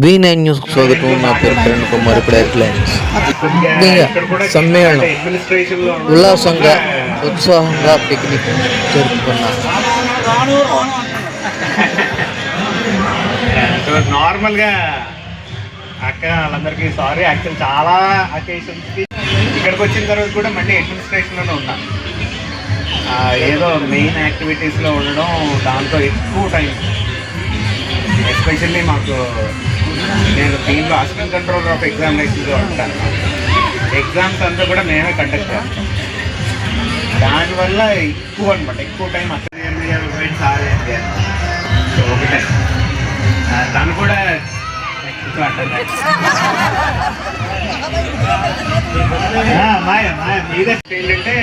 B9 న్యూస్కు స్వాగతం. నా పేరు కిరణ్ కుమార్. ఇప్పుడు హెడ్లైన్స్. సమ్మేళనం ఉల్లాసంగా ఉత్సాహంగా పిక్నిక్ జరుపుకున్నారు. నార్మల్గా అక్క వాళ్ళందరికీ సారీ, యాక్చువల్ చాలా అకేషన్స్కి ఇక్కడికి వచ్చిన తర్వాత కూడా మళ్ళీ అడ్మినిస్ట్రేషన్లోనే ఉన్నా. ఏదో మెయిన్ యాక్టివిటీస్లో ఉండడం, దాంతో ఎక్కువ టైం, ఎస్పెషల్లీ మాకు నేను దీంట్లో అసిస్టెంట్ కంట్రోలర్ ఆఫ్ ఎగ్జామినేషన్లో ఉంటాను. ఎగ్జామ్స్ అంతా కూడా మేమే కండక్ట్ చేస్తాం. దానివల్ల ఎక్కువ టైం అక్కడ ఒకటే తను కూడా ఏంటంటే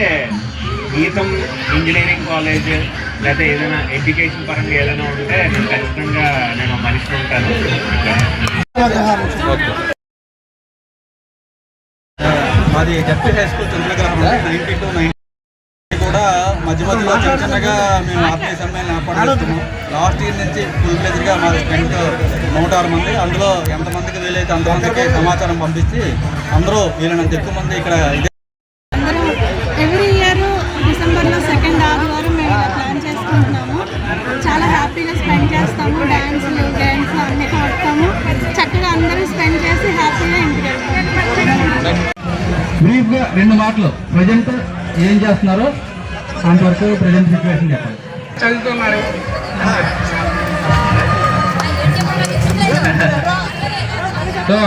గీతం ఇంజనీరింగ్ కాలేజ్ లేకపోతే ఏదైనా ఎడ్యుకేషన్ పరంగా ఏదైనా ఉంటే నేను ఖచ్చితంగా నేను మనిషి ఉంటాను. మాది జడ్పీ హై స్కూల్ చంద్రగ్రహం 92-90 కూడా మధ్య మధ్యలో చిన్నగా మేము ఆత్మీయ సమ్మేళనం ఏర్పాటు చేస్తున్నాం. లాస్ట్ ఇయర్ నుంచి ఫుల్ ప్లేజ్గా మా స్ట్రెంత్ 106 మంది. అందులో ఎంతమందికి వీలైతే అంతమందికి సమాచారం పంపించి అందరూ వీలైనంత ఎక్కువ మంది ఇక్కడ ఎవ్రీ ఇయర్ డిసెంబర్లో సెకండ్ ఆదివారం మేము ఇలా ప్లాన్ చేసుకుంటున్నాము. చాలా హ్యాపీగా స్పెండ్ చేస్తాము. డ్యాన్స్లు అన్నీ కొడతాము. చక్కగా అందరూ స్పెండ్ చేసి హ్యాపీగా ఇంటికి వెళ్తాము. బ్రీఫ్గా 2 మాటలు ప్రజెంట్ ఏం చేస్తున్నారో అంతవరకు ప్రజెంట్ సిచ్యువేషన్ చెప్పండి. చదువుతున్నారు. సో